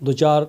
2-4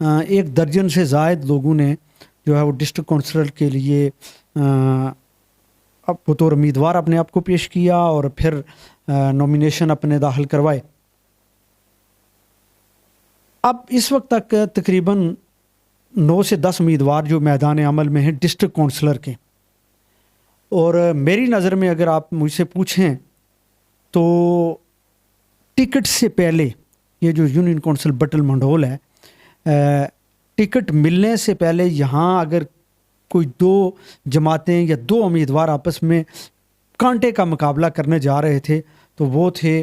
ایک درجن سے زائد لوگوں نے جو ہے وہ ڈسٹرکٹ کونسلر کے لیے اب بطور امیدوار اپنے آپ کو پیش کیا اور پھر نومینیشن اپنے داخل کروائے. اب اس وقت تک تقریباً 9 سے 10 امیدوار جو میدان عمل میں ہیں ڈسٹرکٹ کونسلر کے, اور میری نظر میں اگر آپ مجھ سے پوچھیں تو ٹکٹ سے پہلے یہ جو یونین کونسل بٹل منڈول ہے, ٹکٹ ملنے سے پہلے یہاں اگر کوئی 2 جماعتیں یا 2 امیدوار آپس میں کانٹے کا مقابلہ کرنے جا رہے تھے تو وہ تھے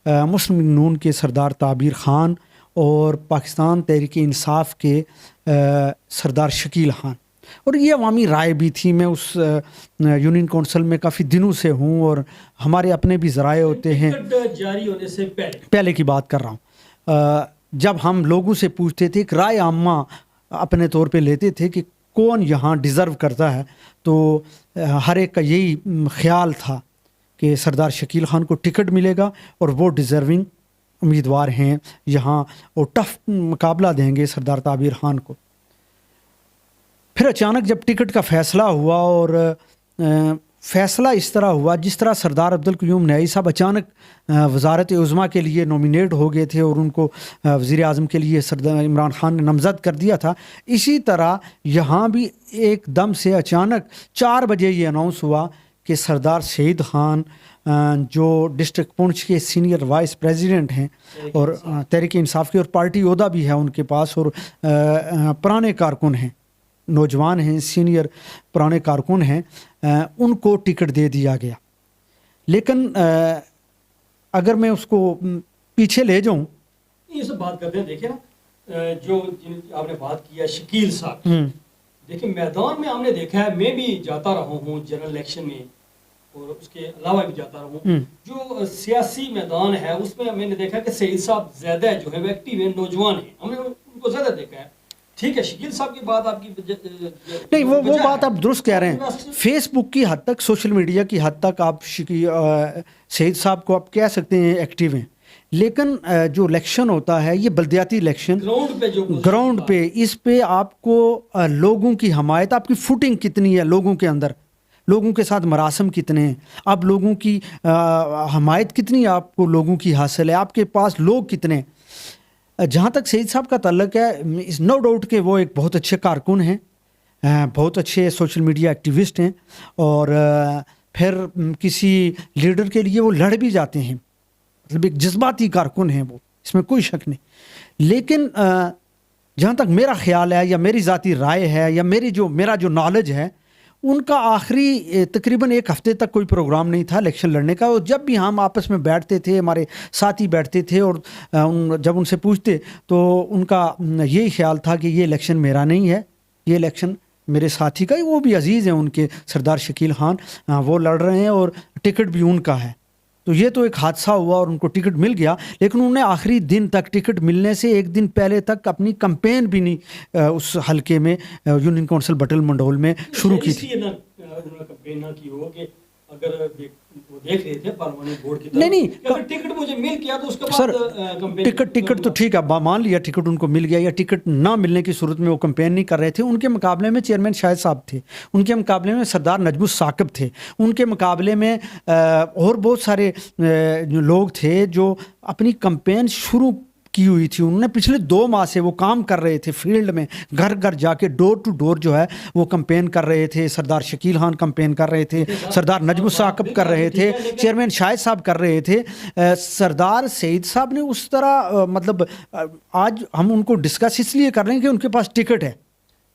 مسلم لیگ نون کے سردار تعبیر خان اور پاکستان تحریک انصاف کے سردار شکیل خان. اور یہ عوامی رائے بھی تھی. میں اس یونین کونسل میں کافی دنوں سے ہوں اور ہمارے اپنے بھی ذرائع ہوتے ہیں. جاری ہونے سے پہلے کی بات کر رہا ہوں, جب ہم لوگوں سے پوچھتے تھے, ایک رائے عامہ اپنے طور پہ لیتے تھے کہ کون یہاں ڈیزرو کرتا ہے, تو ہر ایک کا یہی خیال تھا کہ سردار شکیل خان کو ٹکٹ ملے گا اور وہ ڈیزرونگ امیدوار ہیں یہاں, اور ٹف مقابلہ دیں گے سردار تعبیر خان کو. پھر اچانک جب ٹکٹ کا فیصلہ ہوا, اور فیصلہ اس طرح ہوا جس طرح سردار عبدالقیوم نیائی صاحب اچانک وزارت عظمیٰ کے لیے نومینیٹ ہو گئے تھے اور ان کو وزیر اعظم کے لیے سردار عمران خان نے نامزد کر دیا تھا, اسی طرح یہاں بھی ایک دم سے اچانک 4 بجے یہ اناؤنس ہوا کہ سردار شہید خان جو ڈسٹرکٹ پونچھ کے سینئر وائس پریزیڈنٹ ہیں اور تحریک انصاف کے, اور پارٹی عہدہ بھی ہے ان کے پاس, اور پرانے کارکن ہیں, نوجوان ہیں, سینئر پرانے کارکن ہیں, ان کو ٹکٹ دے دیا گیا. لیکن اگر میں اس کو پیچھے لے جاؤں, یہ سب بات کرتے ہیں. دیکھیں نا جو آپ نے بات کیا شکیل صاحب, دیکھیں میدان میں ہم نے دیکھا ہے, میں بھی جاتا رہا ہوں جنرل الیکشن میں اور اس کے علاوہ بھی جاتا رہا ہوں, جو سیاسی میدان ہے اس میں میں نے دیکھا کہ سعید صاحب زیادہ جو ہے وہ ایکٹیو ہیں, نوجوان ہیں, ہم نے ان کو زیادہ دیکھا ہے. ٹھیک ہے, شکیل صاحب کی بات آپ کی نہیں, وہ بات آپ درست کہہ رہے ہیں. فیس بک کی حد تک, سوشل میڈیا کی حد تک آپ سعید صاحب کو آپ کہہ سکتے ہیں ایکٹیو ہیں, لیکن جو الیکشن ہوتا ہے یہ بلدیاتی الیکشن گراؤنڈ پہ, اس پہ آپ کو لوگوں کی حمایت, آپ کی فوٹنگ کتنی ہے لوگوں کے اندر, لوگوں کے ساتھ مراسم کتنے ہیں, آپ لوگوں کی حمایت کتنی آپ کو لوگوں کی حاصل ہے, آپ کے پاس لوگ کتنے. جہاں تک سعید صاحب کا تعلق ہے, نو ڈاؤٹ کہ وہ ایک بہت اچھے کارکن ہیں, بہت اچھے سوشل میڈیا ایکٹیوسٹ ہیں, اور پھر کسی لیڈر کے لیے وہ لڑ بھی جاتے ہیں, مطلب ایک جذباتی کارکن ہیں وہ, اس میں کوئی شک نہیں. لیکن جہاں تک میرا خیال ہے یا میری ذاتی رائے ہے یا میرا جو نالج ہے, ان کا آخری تقریباً 1 ہفتے تک کوئی پروگرام نہیں تھا الیکشن لڑنے کا. اور جب بھی ہم آپس میں بیٹھتے تھے, ہمارے ساتھی بیٹھتے تھے, اور جب ان سے پوچھتے تو ان کا یہی خیال تھا کہ یہ الیکشن میرا نہیں ہے, یہ الیکشن میرے ساتھی کا ہے, وہ بھی عزیز ہیں ان کے سردار شکیل خان, وہ لڑ رہے ہیں اور ٹکٹ بھی ان کا ہے. تو یہ تو ایک حادثہ ہوا اور ان کو ٹکٹ مل گیا, لیکن انہوں نے آخری دن تک, ٹکٹ ملنے سے 1 دن پہلے تک اپنی کمپین بھی نہیں اس حلقے میں یونین کونسل بٹل منڈول میں شروع کی تھی. کمپین نہ کی ہو کہ اگر وہ دیکھ رہے تھے پارلیمانی بورڈ کی طرف, نہیں اگر ٹکٹ مجھے مل گیا تو اس کے بعد کمپین, ٹکٹ تو ٹھیک ہے, مان لیا ٹکٹ ان کو مل گیا, یا ٹکٹ نہ ملنے کی صورت میں وہ کمپین نہیں کر رہے تھے. ان کے مقابلے میں چیئرمین شاہد صاحب تھے, ان کے مقابلے میں سردار نجم الثاقب تھے, ان کے مقابلے میں اور بہت سارے لوگ تھے جو اپنی کمپین شروع کی ہوئی تھی. انہوں نے پچھلے 2 ماہ سے وہ کام کر رہے تھے, فیلڈ میں گھر گھر جا کے ڈور ٹو ڈور جو ہے وہ کمپین کر رہے تھے. سردار شکیل خان کمپین کر رہے تھے, سردار نجم الثاقب کر رہے تھے, چیئرمین شاہد صاحب کر رہے تھے. سردار سعید صاحب نے اس طرح, مطلب آج ہم ان کو ڈسکس اس لیے کر رہے ہیں کہ ان کے پاس ٹکٹ ہے.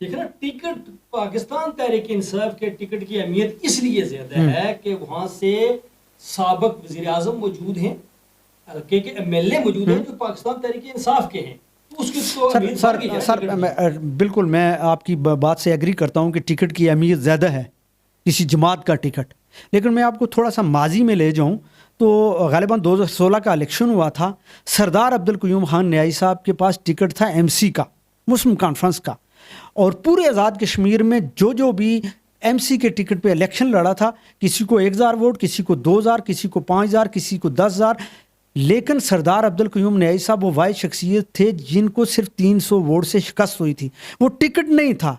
دیکھنا, ٹکٹ پاکستان تحریک انصاف کے ٹکٹ کی اہمیت اس لیے زیادہ ہے کہ وہاں سے سابق وزیر اعظم موجود ہیں, کہ ایم ایل اے موجود ہیں جو پاکستان تحریک انصاف کے ہیں. اس کی تو سر بالکل میں آپ کی بات سے ایگری کرتا ہوں کہ ٹکٹ کی اہمیت زیادہ ہے کسی جماعت کا ٹکٹ. لیکن میں آپ کو تھوڑا سا ماضی میں لے جاؤں تو غالباً 2016 کا الیکشن ہوا تھا, سردار عبدالقیوم خان نیائی صاحب کے پاس ٹکٹ تھا MC کا, مسلم کانفرنس کا, اور پورے آزاد کشمیر میں جو بھی MC کے ٹکٹ پہ الیکشن لڑا تھا, کسی کو 1000 ووٹ, کسی کو 2000, کسی کو 5000, کسی کو 10,000, لیکن سردار عبدالقیوم نیازی صاحب وہ واحد شخصیت تھے جن کو صرف 300 ووٹ سے شکست ہوئی تھی. وہ ٹکٹ نہیں تھا,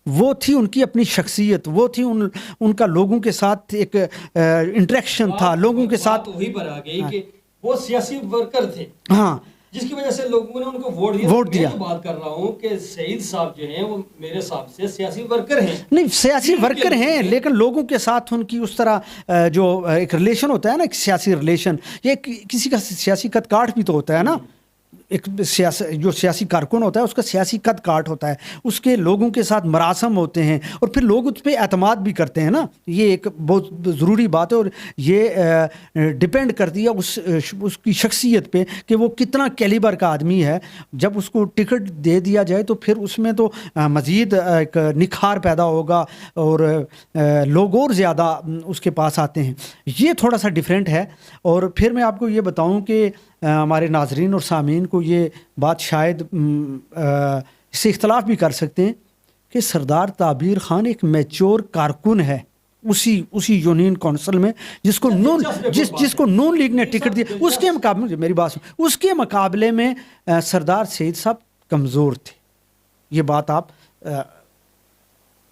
وہ تھی ان کی اپنی شخصیت, وہ تھی ان کا لوگوں کے ساتھ ایک انٹریکشن تھا, لوگوں کے ساتھ. وہی پر آ گئی کہ وہ سیاسی ورکر تھے, ہاں, جس کی وجہ سے لوگوں نے ان کو ووٹ دیا. میں بات کر رہا ہوں کہ سعید صاحب جو ہیں وہ میرے حساب سے سیاسی ورکر ہیں. نہیں, سیاسی ورکر ہیں, لیکن لوگوں کے ساتھ ان کی اس طرح جو ایک ریلیشن ہوتا ہے نا, ایک سیاسی ریلیشن, یہ کسی کا سیاسی قد کاٹ بھی تو ہوتا ہے نا. ایک جو سیاسی کارکن ہوتا ہے اس کا سیاسی قد کاٹ ہوتا ہے, اس کے لوگوں کے ساتھ مراسم ہوتے ہیں, اور پھر لوگ اس پہ اعتماد بھی کرتے ہیں نا. یہ ایک بہت ضروری بات ہے, اور یہ ڈپینڈ کرتی ہے اس کی شخصیت پہ کہ وہ کتنا کیلیبر کا آدمی ہے. جب اس کو ٹکٹ دے دیا جائے تو پھر اس میں تو مزید ایک نکھار پیدا ہوگا اور لوگ اور زیادہ اس کے پاس آتے ہیں. یہ تھوڑا سا ڈفرینٹ ہے. اور پھر میں آپ کو یہ بتاؤں کہ ہمارے ناظرین اور سامعین کو یہ بات شاید اس سے اختلاف بھی کر سکتے ہیں کہ سردار تعبیر خان ایک میچور کارکن ہے اسی یونین کونسل میں جس کو نون لیگ نے ٹکٹ دیا. اس کے مقابلے, میری بات سن, اس کے مقابلے میں سردار سعید صاحب کمزور تھے. یہ بات آپ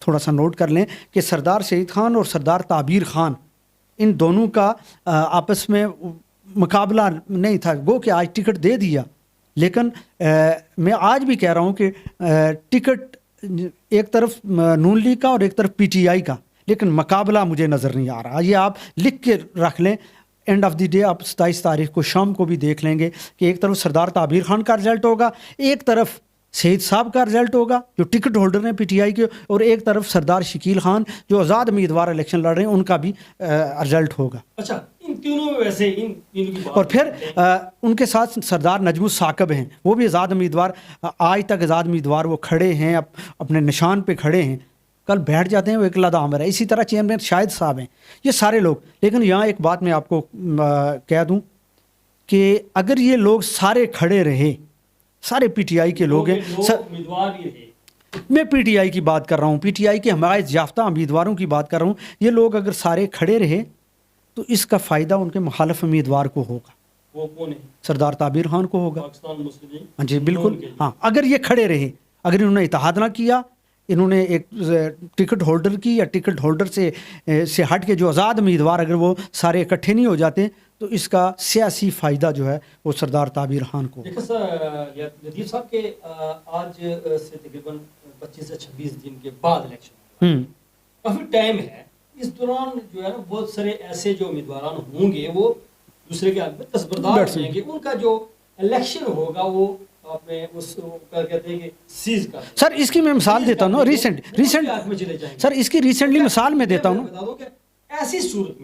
تھوڑا سا نوٹ کر لیں کہ سردار سعید خان اور سردار تعبیر خان ان دونوں کا آپس میں مقابلہ نہیں تھا. گو کہ آج ٹکٹ دے دیا, لیکن میں آج بھی کہہ رہا ہوں کہ ٹکٹ ایک طرف نون لیگ کا اور ایک طرف پی ٹی آئی کا, لیکن مقابلہ مجھے نظر نہیں آ رہا. یہ آپ لکھ کے رکھ لیں, اینڈ آف دی ڈے آپ 27 تاریخ کو شام کو بھی دیکھ لیں گے کہ ایک طرف سردار تعبیر خان کا رزلٹ ہوگا, ایک طرف سعید صاحب کا رزلٹ ہوگا جو ٹکٹ ہولڈر ہیں پی ٹی آئی کے, اور ایک طرف سردار شکیل خان جو آزاد امیدوار الیکشن لڑ رہے ہیں ان کا بھی رزلٹ ہوگا. اچھا, ان تینوں میں ویسے اور پھر ان کے ساتھ سردار نجم الثاقب ہیں, وہ بھی آزاد امیدوار, آج تک آزاد امیدوار وہ کھڑے ہیں, اپنے نشان پہ کھڑے ہیں, کل بیٹھ جاتے ہیں, وہ اکلا دامر ہے. اسی طرح چیئرمین شاہد صاحب ہیں, یہ سارے لوگ. لیکن یہاں ایک بات میں آپ کو کہہ دوں کہ اگر یہ لوگ سارے کھڑے رہے, سارے پی ٹی آئی کے لوگ ہیں, میں پی ٹی آئی کی بات کر رہا ہوں, پی ٹی آئی کے حمایت یافتہ امیدواروں کی بات کر رہا ہوں, یہ لوگ اگر سارے کھڑے رہے تو اس کا فائدہ ان کے مخالف امیدوار کو ہوگا. وہ کون ہے؟ سردار تعبیر خان کو ہوگا. پاکستان مسلم, ہاں جی بالکل, ہاں, اگر یہ کھڑے رہے, اگر انہوں نے اتحاد نہ کیا, انہوں نے ایک ٹکٹ ہولڈر کی یا ٹکٹ ہولڈر سے ہٹ کے جو آزاد امیدوار اگر وہ سارے اکٹھے نہیں ہو جاتے, تو اس کا سیاسی فائدہ جو ہے وہ سردار تعبیر خان کو. لطیف صاحب کے آج سے تقریباً 25 سے 26 دن کے بعد الیکشن, کافی ٹائم ہے. اس دوران جو ہے نا بہت سارے ایسے جو امیدواران ہوں گے وہ دوسرے کے حق میں دستبردار ہو جائیں گے. ان کا جو الیکشن ہوگا وہ اپنے اس کہتے ہیں کہ سیز کر. سر اس کی میں مثال دیتا ہوں, ریسنٹ سر اس کی ریسنٹلی مثال میں دیتا ہوں. بتا دوں کہ ایسی صورت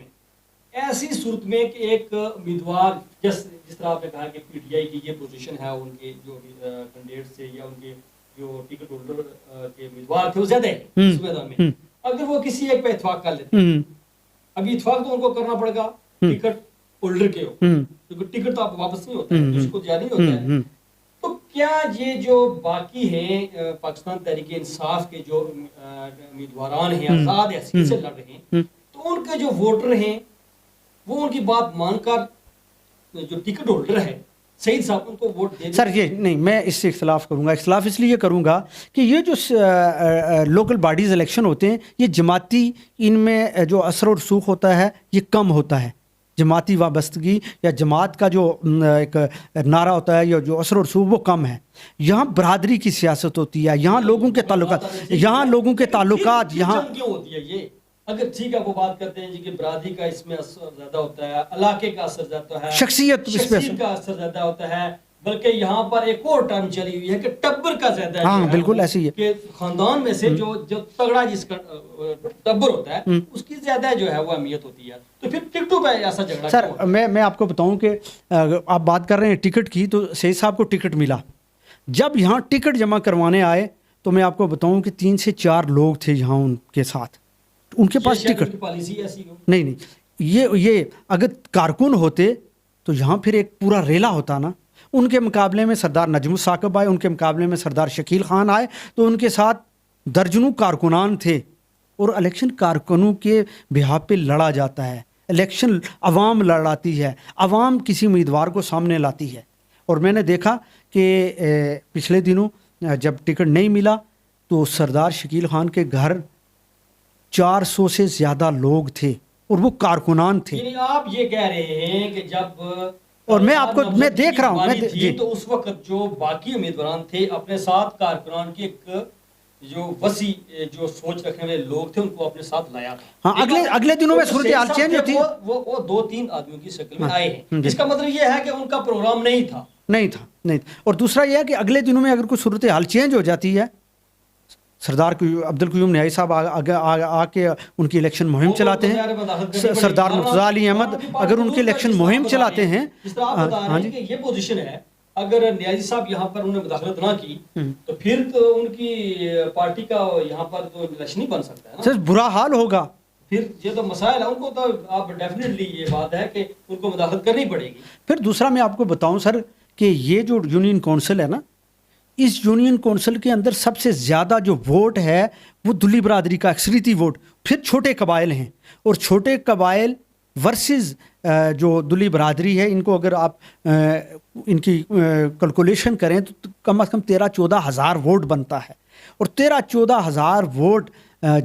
میں کہ ایک امیدوار جس طرح آپ نے کہا کہ پی ٹی آئی کی یہ پوزیشن ہے, ان کے جو کینڈیڈیٹ سے یا ان کے جو ٹکٹ ہولڈر کے امیدوار تھے وہ زیادہ ہیں اس میدان میں, اگر وہ کسی ایک پہ اتفاق کر لیتے ہیں, ابھی اتفاق تو ان کو کرنا پڑے گا ٹکٹ ہولڈر کے ہو, کیونکہ ٹکٹ تو آپ واپس نہیں ہوتا ہے, اس کو دیا نہیں ہوتا ہے. تو کیا یہ جو باقی ہیں پاکستان تحریک انصاف کے جو امیدواران ہیں آزاد حیثیت سے لڑ رہے ہیں, تو ان کے جو ووٹر ہیں وہ ان کی بات مان کر جو ٹکٹ ہولڈر ہے سعید صاحب ان کو ووٹ دے؟ سر یہ نہیں, میں اس سے اختلاف کروں گا. اختلاف اس لیے کروں گا کہ یہ جو لوکل باڈیز الیکشن ہوتے ہیں یہ جماعتی, ان میں جو اثر و رسوخ ہوتا ہے یہ کم ہوتا ہے. جماعتی وابستگی یا جماعت کا جو ایک نعرہ ہوتا ہے یا جو اثر و رسوخ وہ کم ہے. یہاں برادری کی سیاست ہوتی ہے, یہاں لوگوں کے تعلقات, یہاں کیوں ہوتی ہے یہ؟ اگر ٹھیک ہے وہ بات کرتے ہیں جی کہ برادری کا اس میں اثر زیادہ ہوتا ہے, علاقے کا اثر زیادہ ہے, شخصیت کا اثر زیادہ ہوتا ہے, بلکہ یہاں پر ایک اور ٹرم چلی ہوئی ہے کہ ٹبر کا زیادہ ہے. ہاں بالکل ایسی ہے کہ خاندان میں سے جو تگڑا جس کا ٹبر ہوتا ہے اس کی زیادہ جو ہے وہ اہمیت ہوتی ہے. تو پھر ٹکٹوں پہ ایسا جھگڑا. سر میں آپ کو بتاؤں کہ آپ بات کر رہے ہیں ٹکٹ کی, تو سعید صاحب کو ٹکٹ ملا. جب یہاں ٹکٹ جمع کروانے آئے تو میں آپ کو بتاؤں کہ 3 سے 4 لوگ تھے یہاں ان کے ساتھ, ان کے پاس ٹکٹ نہیں. یہ اگر کارکن ہوتے تو یہاں پھر ایک پورا ریلا ہوتا نا. ان کے مقابلے میں سردار نجم الثاقب آئے, ان کے مقابلے میں سردار شکیل خان آئے, تو ان کے ساتھ درجنوں کارکنان تھے, اور الیکشن کارکنوں کے بہاف پہ لڑا جاتا ہے. الیکشن عوام لڑاتی ہے, عوام کسی امیدوار کو سامنے لاتی ہے. اور میں نے دیکھا کہ پچھلے دنوں جب ٹکٹ نہیں ملا تو سردار شکیل خان کے گھر 400 سے زیادہ لوگ تھے اور وہ کارکنان تھے. یعنی آپ یہ کہہ رہے ہیں کہ جب اور میں آپ کو میں دیکھ رہا ہوں جی تو اس وقت جو باقی امیدواران تھے اپنے ساتھ کارکنان کی ایک جو وسیع جو سوچ رکھنے والے لوگ تھے ان کو اپنے ساتھ لایا تھا. ہاں اگلے دنوں میں صورتحال چینج ہوتی ہے. وہ 2-3 آدمیوں کی شکل میں آئے ہیں. اس کا مطلب یہ ہے کہ ان کا پروگرام نہیں تھا. اور دوسرا یہ ہے کہ اگلے دنوں میں اگر کوئی صورتحال چینج ہو جاتی ہے, سردار عبدالقیوم نیائی صاحب آ کے ان کی الیکشن مہم چلاتے ہیں, سردار مرتضیٰ علی احمد اگر ان کی الیکشن مہم چلاتے ہیں, جس طرح آپ بتا رہے ہیں کہ یہ پوزیشن ہے, اگر نیازی صاحب یہاں پر انہوں نے مداخلت نہ کی تو پھر تو ان کی پارٹی کا یہاں پر تو الیکشن نہیں بن سکتا ہے سر, برا حال ہوگا. پھر یہ تو مسائل ہے, ان کو تو آپ ڈیفینیٹلی یہ بات ہے کہ ان کو مداخلت کرنی پڑے گی. پھر دوسرا میں آپ کو بتاؤں سر کہ یہ جو یونین کونسل ہے نا, اس یونین کونسل کے اندر سب سے زیادہ جو ووٹ ہے وہ دلی برادری کا اکثریتی ووٹ, پھر چھوٹے قبائل ہیں, اور چھوٹے قبائل ورسز جو دلی برادری ہے, ان کو اگر آپ ان کی کیلکولیشن کریں تو کم از کم 13-14 ہزار ووٹ بنتا ہے. اور 13-14 ہزار ووٹ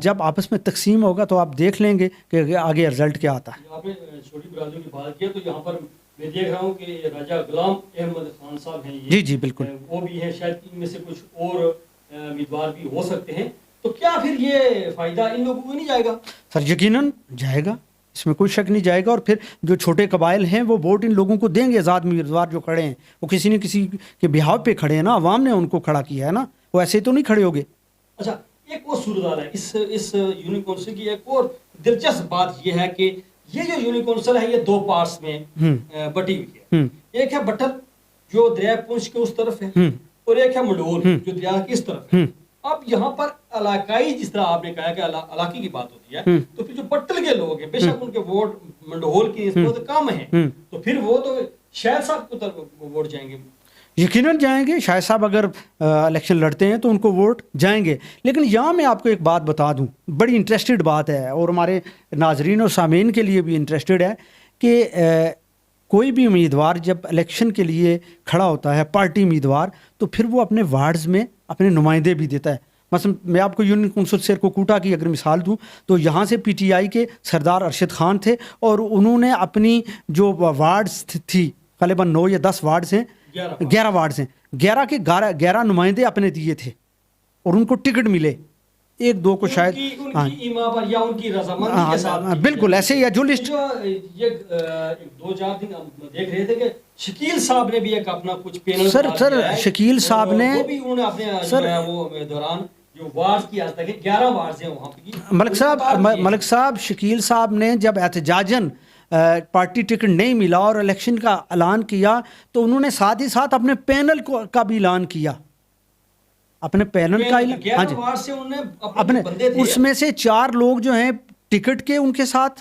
جب آپس میں تقسیم ہوگا تو آپ دیکھ لیں گے کہ آگے رزلٹ کیا آتا ہے. آپ نے چھوٹی برادری کی بات کی تو یہاں پر میں دیکھ رہا ہوں کہ راجہ غلام احمد خان صاحب ہیں, جی بالکل, وہ بھی ہیں, شاید ان میں سے کچھ اور امیدوار بھی ہو سکتے ہیں. تو کیا پھر یہ فائدہ ان لوگوں کو نہیں جائے گا؟ سر یقیناً جائے گا, اس میں کوئی شک نہیں جائے گا. اور پھر جو چھوٹے قبائل ہیں وہ ووٹ ان لوگوں کو دیں گے. آزاد امیدوار جو کھڑے ہیں وہ کسی نے کسی کے بہاو پہ کھڑے ہیں نا, عوام نے ان کو کھڑا کیا ہے نا, وہ ایسے تو نہیں کھڑے ہوگے. اچھا, ایک اور صورتحال ہے اس یونین کونسل کی. ایک اور دلچسپ بات یہ ہے کہ یہ جو یونین کونسل ہے یہ 2 پارٹس میں بٹی ہوئی ہے. ایک ہے بٹل جو دریا پونچھ کے اس طرف ہے, اور ایک ہے منڈول جو دریا کی اس طرف ہے. اب یہاں پر علاقائی, جس طرح آپ نے کہا کہ علاقے کی بات ہوتی ہے, تو پھر جو بٹل کے لوگ ہیں بے شک ان کے ووٹ منڈول کی نسبت کم ہیں, تو پھر وہ تو شاہد صاحب کو طرف ووٹ جائیں گے. یقیناً جائیں گے. شاہد صاحب اگر الیکشن لڑتے ہیں تو ان کو ووٹ جائیں گے. لیکن یہاں میں آپ کو ایک بات بتا دوں, بڑی انٹرسٹڈ بات ہے اور ہمارے ناظرین اور سامعین کے لیے بھی انٹرسٹڈ ہے کہ کوئی بھی امیدوار جب الیکشن کے لیے کھڑا ہوتا ہے, پارٹی امیدوار, تو پھر وہ اپنے وارڈز میں اپنے نمائندے بھی دیتا ہے. مثلا میں آپ کو یونین کونسل سیرکوٹا کی اگر مثال دوں تو یہاں سے پی ٹی آئی کے سردار ارشد خان تھے, اور انہوں نے اپنی جو وارڈز تھی, غالباً 9 یا 10 وارڈز ہیں, 11 وارڈز ہیں, 11 کے 11 نمائندے اپنے دیے تھے, اور ان کو ٹکٹ ملے. 1-2 کو شاید بالکل ایسے ہی جو لسٹ 2-4 دن دیکھ رہے تھے کہ شکیل صاحب نے بھی ایک اپنا کچھ پینل سر شکیل صاحب نے وہ بھی انہوں نے اپنے وہ دوران جو وارڈ کی آج تک 11 وارڈ ہیں وہاں پہ ملک صاحب شکیل صاحب نے جب احتجاجاً پارٹی ٹکٹ نہیں ملا اور الیکشن کا اعلان کیا تو انہوں نے ساتھ ہی ساتھ اپنے پینل کا بھی اعلان کیا. اپنے پینل کا اپنے اس میں سے 4 لوگ جو ہیں ٹکٹ کے ان کے ساتھ,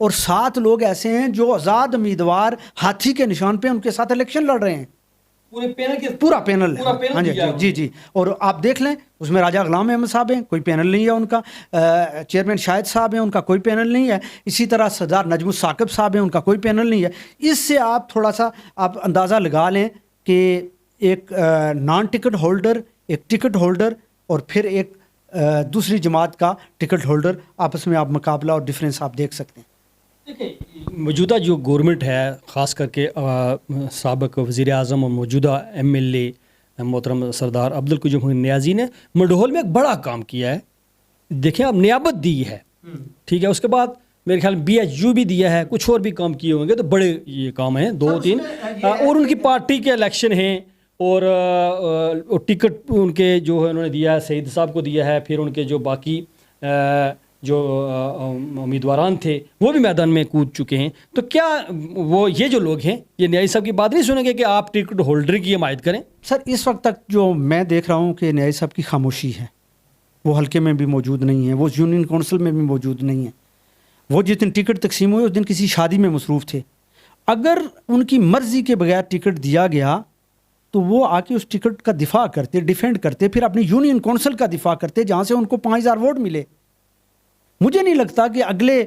اور 7 لوگ ایسے ہیں جو آزاد امیدوار ہاتھی کے نشان پہ ان کے ساتھ الیکشن لڑ رہے ہیں. پورا پینل ہے. ہاں جی. اور آپ دیکھ لیں اس میں راجہ غلام احمد صاحب ہیں, کوئی پینل نہیں ہے ان کا. چیئرمین شاہد صاحب ہیں, ان کا کوئی پینل نہیں ہے. اسی طرح سردار نجم الثاقب صاحب ہیں, ان کا کوئی پینل نہیں ہے. اس سے آپ تھوڑا سا آپ اندازہ لگا لیں کہ ایک نان ٹکٹ ہولڈر, ایک ٹکٹ ہولڈر, اور پھر ایک دوسری جماعت کا ٹکٹ ہولڈر, آپس میں آپ مقابلہ اور ڈفرینس آپ دیکھ سکتے ہیں. دیکھیں موجودہ جو گورنمنٹ ہے, خاص کر کے سابق وزیر اعظم اور موجودہ ایم ایل اے محترم سردار عبدالقیوم نیازی نے منڈول میں ایک بڑا کام کیا ہے. دیکھیں اب نیابت دی ہے, ٹھیک ہے, اس کے بعد میرے خیال میں BHU بھی دیا ہے, کچھ اور بھی کام کیے ہوں گے, تو بڑے یہ کام ہیں 2-3, اور ان کی پارٹی کے الیکشن ہیں, اور ٹکٹ ان کے جو ہے انہوں نے دیا ہے, سعید صاحب کو دیا ہے, پھر ان کے جو باقی جو امیدواران تھے وہ بھی میدان میں کود چکے ہیں. تو کیا وہ یہ جو لوگ ہیں یہ نیازی صاحب کی بات نہیں سنیں گے کہ آپ ٹکٹ ہولڈر کی حمایت کریں؟ سر اس وقت تک جو میں دیکھ رہا ہوں کہ نیازی صاحب کی خاموشی ہے, وہ حلقے میں بھی موجود نہیں ہے, وہ یونین کونسل میں بھی موجود نہیں ہے. وہ جس دن ٹکٹ تقسیم ہوئے اس دن کسی شادی میں مصروف تھے. اگر ان کی مرضی کے بغیر ٹکٹ دیا گیا تو وہ آ کے اس ٹکٹ کا دفاع کرتے, ڈیفینڈ کرتے, پھر اپنی یونین کونسل کا دفاع کرتے جہاں سے ان کو 5000 ووٹ ملے. مجھے نہیں لگتا کہ اگلے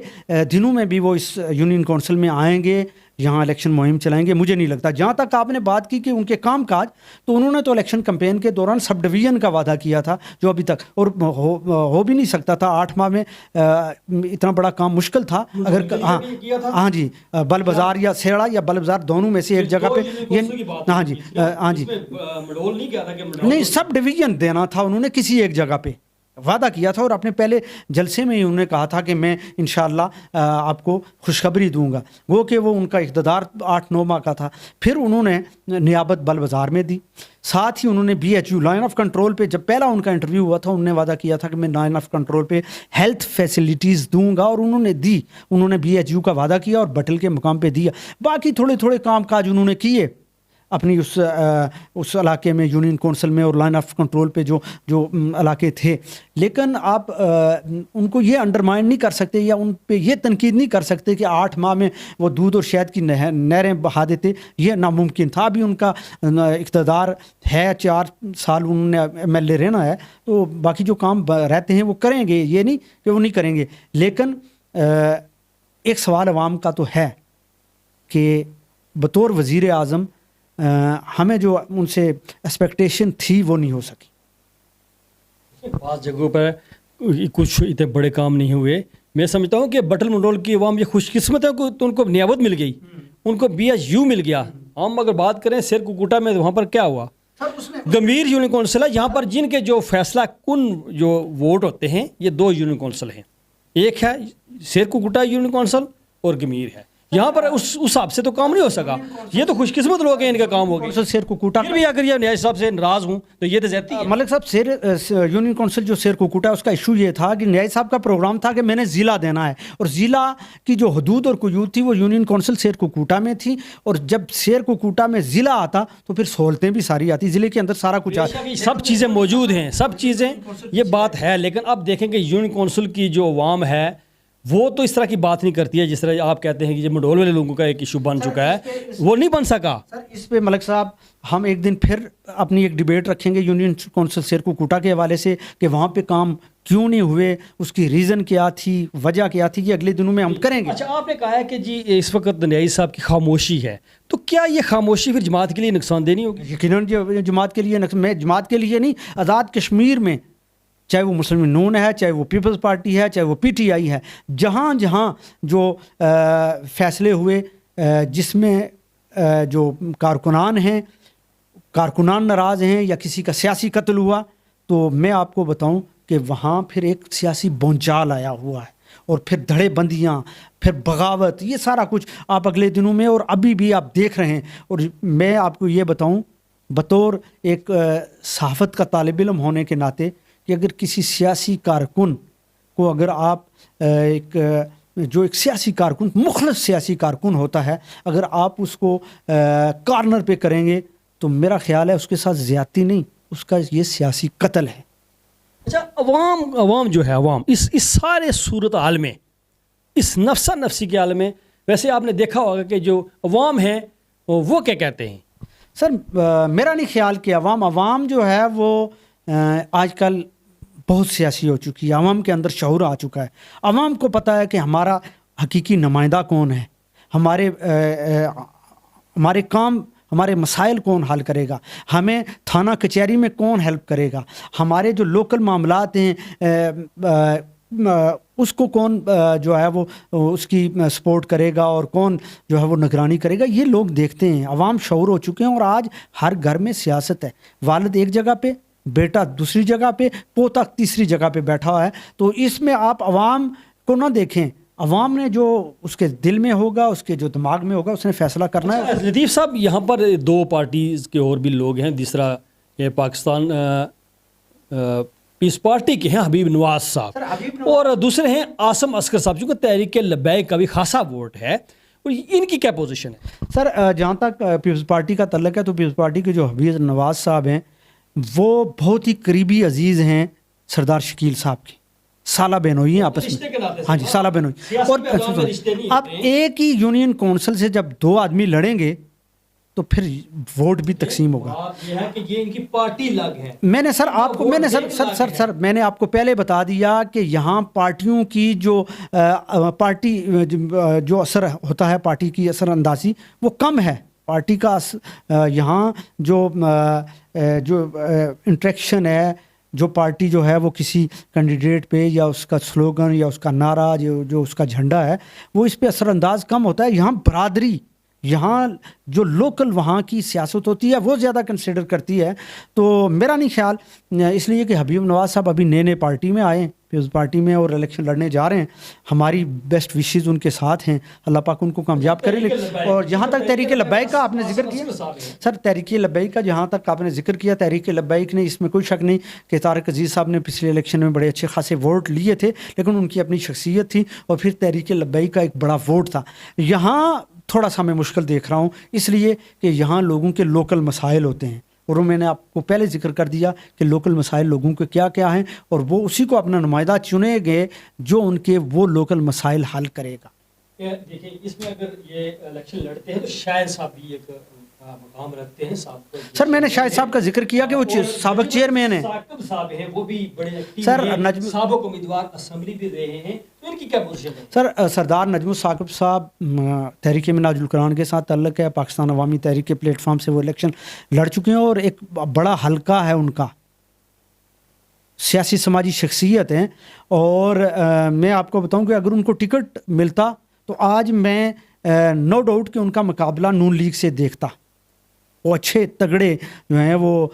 دنوں میں بھی وہ اس یونین کونسل میں آئیں گے، یہاں الیکشن مہم چلائیں گے، مجھے نہیں لگتا. جہاں تک آپ نے بات کی کہ ان کے کام کاج، تو انہوں نے تو الیکشن کمپین کے دوران سب ڈویژن کا وعدہ کیا تھا جو ابھی تک اور ہو بھی نہیں سکتا تھا. 8 ماہ میں اتنا بڑا کام مشکل تھا. اگر ہاں جی بل بازار یا سیڑا یا بل بازار دونوں میں سے ایک جگہ پہ ہاں جی نہیں سب ڈویژن دینا تھا انہوں نے کسی ایک جگہ پہ وعدہ کیا تھا، اور اپنے پہلے جلسے میں ہی انہوں نے کہا تھا کہ میں انشاءاللہ آپ کو خوشخبری دوں گا. وہ کہ وہ ان کا اقتدار 8-9 ماہ کا تھا. پھر انہوں نے نیابت بل بازار میں دی، ساتھ ہی انہوں نے BHU لائن آف کنٹرول پہ جب پہلا ان کا انٹرویو ہوا تھا انہوں نے وعدہ کیا تھا کہ میں لائن آف کنٹرول پہ ہیلتھ فیسلٹیز دوں گا، اور انہوں نے دی. انہوں نے BHU کا وعدہ کیا اور بٹل کے مقام پہ دیا. باقی تھوڑے تھوڑے کام کاج انہوں نے کیے اپنی اس علاقے میں یونین کونسل میں اور لائن آف کنٹرول پہ جو علاقے تھے. لیکن آپ ان کو یہ انڈرمائن نہیں کر سکتے یا ان پہ یہ تنقید نہیں کر سکتے کہ 8 ماہ میں وہ دودھ اور شہد کی نہریں بہا دیتے. یہ ناممکن تھا. ابھی ان کا اقتدار ہے، 4 سال انہوں نے MLA رہنا ہے، تو باقی جو کام رہتے ہیں وہ کریں گے، یہ نہیں کہ وہ نہیں کریں گے. لیکن ایک سوال عوام کا تو ہے کہ بطور وزیر اعظم ہمیں جو ان سے ایکسپیکٹیشن تھی وہ نہیں ہو سکی. بعض جگہوں پر کچھ اتنے بڑے کام نہیں ہوئے. میں سمجھتا ہوں کہ بٹل منڈول کی عوام یہ خوش قسمت ہے کہ ان کو نیابت مل گئی، ان کو BHU مل گیا. ہم اگر بات کریں سیر کوکوٹا میں وہاں پر کیا ہوا، گمبھیر یونین کونسل ہے یہاں پر جن کے جو فیصلہ کن جو ووٹ ہوتے ہیں یہ 2 یونین کونسل ہیں. ایک ہے سیر کوکوٹا یونین کونسل اور گمبھیر ہے. یہاں پر اس حساب سے تو کام نہیں ہو سکا. یہ تو خوش قسمت لوگ ہیں، ان کا کام ہو گیا. سیر کوکوٹا پھر بھی اگر یہ نیاز صاحب سے ناراض ہوں تو یہ تو زیادتی ہے. ملک صاحب یونین کونسل جو سیر کوکوٹا اس کا ایشو یہ تھا کہ نیاز صاحب کا پروگرام تھا کہ میں نے ضلع دینا ہے، اور ضلع کی جو حدود اور قیود تھی وہ یونین کونسل سیر کوکوٹا میں تھی. اور جب سیر کوکوٹا میں ضلع آتا تو پھر سہولتیں بھی ساری آتی، ضلع کے اندر سارا کچھ آتا. سب چیزیں موجود ہیں، سب چیزیں، یہ بات ہے. لیکن اب دیکھیں کہ یونین کونسل کی جو عوام ہے وہ تو اس طرح کی بات نہیں کرتی ہے جس طرح آپ کہتے ہیں کہ یہ منڈول والے لوگوں کا ایک ایشو بن چکا ہے، وہ نہیں بن سکا. سر اس پہ ملک صاحب ہم ایک دن پھر اپنی ایک ڈیبیٹ رکھیں گے یونین کونسل سیر کوکوٹا کے حوالے سے کہ وہاں پہ کام کیوں نہیں ہوئے، اس کی ریزن کیا تھی، وجہ کیا تھی، یہ اگلے دنوں میں ہم کریں گے. اچھا آپ نے کہا ہے کہ جی اس وقت نیاز صاحب کی خاموشی ہے، تو کیا یہ خاموشی پھر جماعت کے لیے نقصان دہ نہیں ہوگی؟ یقیناً جماعت کے لیے میں جماعت کے لیے نہیں، آزاد کشمیر میں چاہے وہ مسلم نون ہے، چاہے وہ پیپلز پارٹی ہے، چاہے وہ PTI ہے، جہاں جہاں جو فیصلے ہوئے جس میں جو کارکنان ہیں، کارکنان ناراض ہیں یا کسی کا سیاسی قتل ہوا، تو میں آپ کو بتاؤں کہ وہاں پھر ایک سیاسی بونچال آیا ہوا ہے، اور پھر دھڑے بندیاں، پھر بغاوت، یہ سارا کچھ آپ اگلے دنوں میں اور ابھی بھی آپ دیکھ رہے ہیں. اور میں آپ کو یہ بتاؤں بطور ایک صحافت کا طالب علم ہونے کے ناطے کہ اگر کسی سیاسی کارکن کو اگر آپ ایک سیاسی کارکن، مخلص سیاسی کارکن ہوتا ہے، اگر آپ اس کو کارنر پہ کریں گے تو میرا خیال ہے اس کے ساتھ زیادتی نہیں، اس کا یہ سیاسی قتل ہے. اچھا عوام جو ہے، عوام اس سارے صورت حال میں، اس نفسا نفسی کے عالم میں، ویسے آپ نے دیکھا ہوگا کہ جو عوام ہیں وہ کیا کہتے ہیں؟ سر میرا نہیں خیال کہ عوام جو ہے وہ آج کل بہت سیاسی ہو چکی ہے. عوام کے اندر شعور آ چکا ہے. عوام کو پتہ ہے کہ ہمارا حقیقی نمائندہ کون ہے، ہمارے کام، ہمارے مسائل کون حل کرے گا، ہمیں تھانہ کچہری میں کون ہیلپ کرے گا، ہمارے جو لوکل معاملات ہیں اس کو کون جو ہے وہ اس کی سپورٹ کرے گا اور کون جو ہے وہ نگرانی کرے گا. یہ لوگ دیکھتے ہیں. عوام شعور ہو چکے ہیں اور آج ہر گھر میں سیاست ہے. والد ایک جگہ پہ، بیٹا دوسری جگہ پہ، پوتا تیسری جگہ پہ بیٹھا ہوا ہے. تو اس میں آپ عوام کو نہ دیکھیں. عوام نے جو اس کے دل میں ہوگا، اس کے جو دماغ میں ہوگا، اس نے فیصلہ کرنا ہے. لطیف صاحب یہاں پر 2 پارٹیز کے اور بھی لوگ ہیں. تیسرا یہ پاکستان پیس پارٹی کے ہیں حبیب نواز صاحب، اور دوسرے ہیں عاصم عسکر صاحب، چونکہ تحریک لبیک کا بھی خاصا ووٹ ہے. ان کی کیا پوزیشن ہے؟ سر جہاں تک پیپلز پارٹی کا تعلق ہے تو پیپلز پارٹی کے جو حبیب نواز صاحب ہیں وہ بہت ہی قریبی عزیز ہیں سردار شکیل صاحب کی. سالہ بہنوئی ہیں آپس میں. ہاں جی، سالہ بہنوئی. اور اب ایک ہی یونین کونسل سے جب 2 آدمی لڑیں گے تو پھر ووٹ بھی تقسیم ہوگا. بات یہ ہے کہ یہ ان کی پارٹی الگ ہے. میں نے سر آپ کو میں نے آپ کو پہلے بتا دیا کہ یہاں پارٹیوں کی جو پارٹی جو اثر ہوتا ہے، پارٹی کی اثر اندازی وہ کم ہے. پارٹی کا یہاں جو انٹریکشن ہے، جو پارٹی جو ہے وہ کسی کینڈیڈیٹ پہ یا اس کا سلوگن یا اس کا نعرہ جو اس کا جھنڈا ہے وہ اس پہ اثر انداز کم ہوتا ہے. یہاں برادری، یہاں جو لوکل وہاں کی سیاست ہوتی ہے وہ زیادہ کنسیڈر کرتی ہے. تو میرا نہیں خیال، اس لیے کہ حبیب نواز صاحب ابھی نئے پارٹی میں آئے ہیں، پیپلز پارٹی میں، اور الیکشن لڑنے جا رہے ہیں. ہماری بیسٹ وشیز ان کے ساتھ ہیں، اللہ پاک ان کو کامیاب کرے. اور جہاں تک تحریک لبیک کا آپ نے ذکر کیا سر، تحریک لبیک کا جہاں تک آپ نے ذکر کیا، تحریک لبیک نے، اس میں کوئی شک نہیں کہ طارق عزیز صاحب نے پچھلے الیکشن میں بڑے اچھے خاصے ووٹ لیے تھے، لیکن ان کی اپنی شخصیت تھی اور پھر تحریک لبیک کا ایک بڑا ووٹ تھا. یہاں تھوڑا سا میں مشکل دیکھ رہا ہوں، اس لیے کہ یہاں لوگوں کے لوکل مسائل ہوتے ہیں، اور میں نے آپ کو پہلے ذکر کر دیا کہ لوکل مسائل لوگوں کے کیا کیا ہیں، اور وہ اسی کو اپنا نمائندہ چنے گئے جو ان کے وہ لوکل مسائل حل کرے گا. دیکھیں اس میں اگر یہ الیکشن لڑتے ہیں تو شاہد صاحب بھی ایک مقام رکھتے ہیں. سر میں نے شاہد صاحب کا ذکر کیا کہ وہ سابق چیئرمین ہیں. ثاقب صاحب ہیں، وہ بھی بڑے ایکٹیو سر ہیں، سابق امیدوار اسمبلی بھی رہے ہیں، تو ان کی کیا پوزیشن ہے؟ سر سردار نجم الثاقب صاحب تحریک منہاج القرآن کے ساتھ تعلق ہے، پاکستان عوامی تحریک کے پلیٹ فارم سے وہ الیکشن لڑ چکے ہیں، اور ایک بڑا حلقہ ہے ان کا، سیاسی سماجی شخصیت ہیں. اور میں آپ کو بتاؤں کہ اگر ان کو ٹکٹ ملتا تو آج میں نو ڈاؤٹ کہ ان کا مقابلہ نون لیگ سے دیکھتا. وہ اچھے تگڑے جو ہیں وہ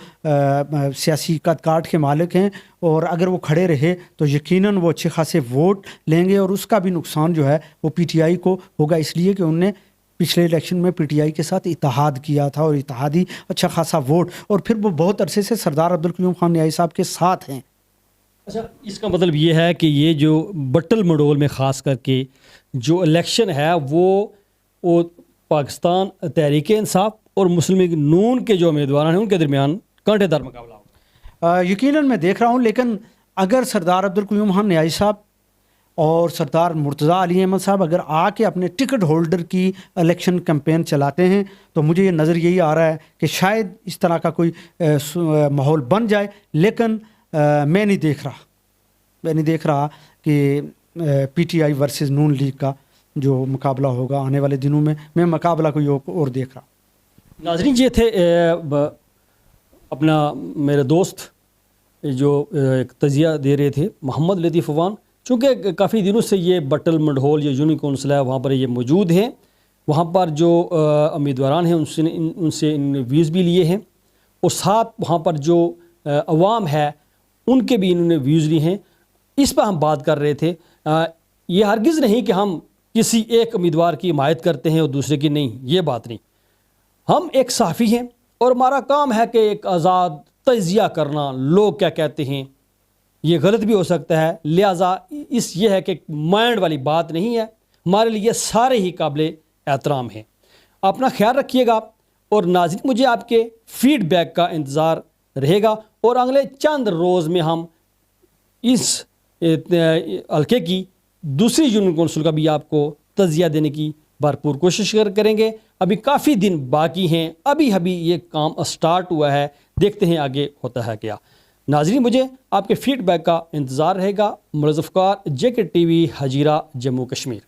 سیاسی قد کاٹ کے مالک ہیں، اور اگر وہ کھڑے رہے تو یقیناً وہ اچھے خاصے ووٹ لیں گے، اور اس کا بھی نقصان جو ہے وہ پی ٹی آئی کو ہوگا، اس لیے کہ انہوں نے پچھلے الیکشن میں پی ٹی آئی کے ساتھ اتحاد کیا تھا، اور اتحادی اچھا خاصا ووٹ، اور پھر وہ بہت عرصے سے سردار عبدالقیوم خان نیائی صاحب کے ساتھ ہیں. اچھا، اس کا مطلب یہ ہے کہ یہ جو بٹل مڈول میں خاص کر کے جو الیکشن ہے وہ پاکستان تحریک انصاف اور مسلم لیگ نون کے جو امیدوار ہیں ان کے درمیان کانٹے دار مقابلہ ہوگا. یقیناً میں دیکھ رہا ہوں، لیکن اگر سردار عبدالقیوم خان نیائی صاحب اور سردار مرتضیٰ علی احمد صاحب اگر آ کے اپنے ٹکٹ ہولڈر کی الیکشن کمپین چلاتے ہیں تو مجھے یہ نظر یہی آ رہا ہے کہ شاید اس طرح کا کوئی ماحول بن جائے. لیکن میں نہیں دیکھ رہا کہ پی ٹی آئی ورسز نون لیگ کا جو مقابلہ ہوگا آنے والے دنوں میں مقابلہ کوئی اور دیکھ رہا. ناظرین، یہ تھے اپنا میرے دوست جو ایک تجزیہ دے رہے تھے، محمد لطیف عوان. چونکہ کافی دنوں سے یہ بٹل مڈھول یا یونی کونسل ہے وہاں پر یہ موجود ہیں، وہاں پر جو امیدواران ہیں ان سے ان ویوز بھی لیے ہیں، اور ساتھ وہاں پر جو عوام ہے ان کے بھی انہوں نے ویوز لیے ہیں. اس پر ہم بات کر رہے تھے. یہ ہرگز نہیں کہ ہم کسی ایک امیدوار کی حمایت کرتے ہیں اور دوسرے کی نہیں، یہ بات نہیں. ہم ایک صحافی ہیں اور ہمارا کام ہے کہ ایک آزاد تجزیہ کرنا، لوگ کیا کہتے ہیں یہ غلط بھی ہو سکتا ہے، لہٰذا یہ ہے کہ مائنڈ والی بات نہیں ہے. ہمارے لیے سارے ہی قابل احترام ہیں. اپنا خیال رکھیے گا، اور ناظرین مجھے آپ کے فیڈ بیک کا انتظار رہے گا، اور اگلے چند روز میں ہم اس حلقے کی دوسری یونین کونسل کا بھی آپ کو تجزیہ دینے کی بھرپور کوشش کریں گے. ابھی کافی دن باقی ہیں، ابھی یہ کام سٹارٹ ہوا ہے، دیکھتے ہیں آگے ہوتا ہے کیا. ناظرین مجھے آپ کے فیڈ بیک کا انتظار رہے گا. ملزفکار JK TV، حجیرہ، جموں کشمیر.